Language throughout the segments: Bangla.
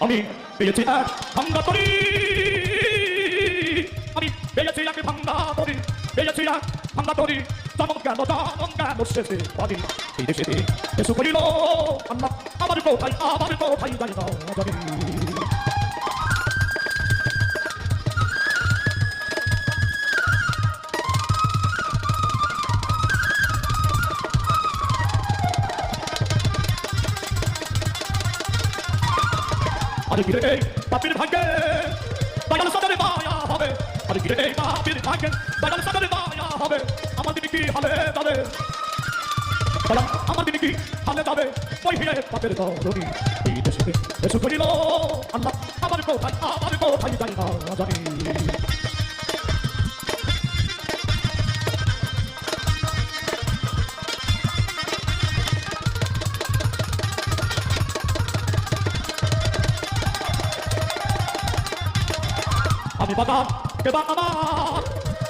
আমি পেয়েছি এক ভাঙ্গা তরি, আমি পেয়েছি এক ভাঙ্গা তরি, পেয়েছি এক ভাঙ্গা তরি, জনম কেন শেষে পারি এই দেশে এসে করিল আল্লাহ আমার কোথায় জানি না জানি। আরে গিরে পাপির ভাগ্যে বাগান সাদারে মায়া হবে, আরে গিরে পাপির ভাগ্যে বাগান সাদারে মায়া হবে, আমার দিদি কি হালে যাবে, আমার দিদি কি হালে যাবে, ওই হিরে পাপের দরদি এই দেশে এসে করিল আল্লাহ আমার কোথায় জানি না জানি। আমি বাগান কে বা আমার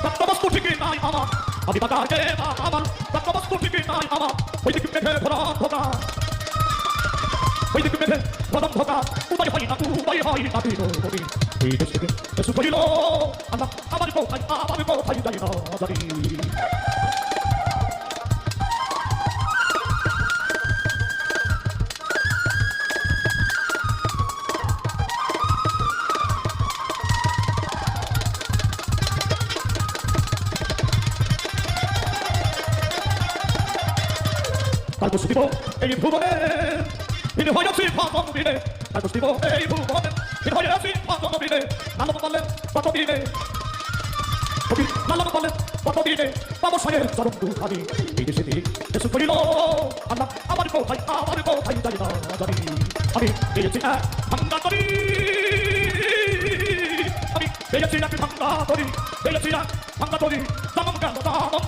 রক্তবস্তু ঠিকই নাই আমার, আমি বাগান কে বা আমার রক্তবস্তু ঠিকই নাই আমার, ওই দিকে মেঘে ভরা ধোকা, ওই দিকে মেঘে ভরা ধোকা, উদয় হয় না দিন এই দেশ থেকে এসে করিল আল্লাহ আমার কোথায় জানি না জানি। তারপর দিব এই ভুবনে তিনি হয়েছি ফাঁসন দিনে, তারপর দিব এই ভুবনে তিনি হয়েছি ফাঁসন দিনে, নালন বললেন কত দিনে নালন বললেন কত দিনে বাবু সাহেব চরম দুখানি এই দেশে এসে করিল আল্লাহ আমার কোথায় জানি না জানি। আমি পেয়েছি এক ভাঙ্গা তরি, আমি পেয়েছি এক ভাঙ্গা তরি, পেয়েছি এক ভাঙ্গা তরি, জনম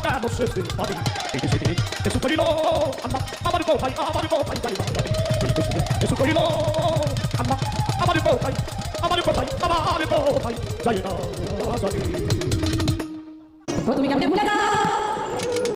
কেন শেষে পারি এই দেশে এসে করিল আল্লাহ আমার কোথায় জানি না জানি। এসে করিল আল্লাহ আমার কোথায় জানি না জানি। তুমি কেমনে ভুলে যাও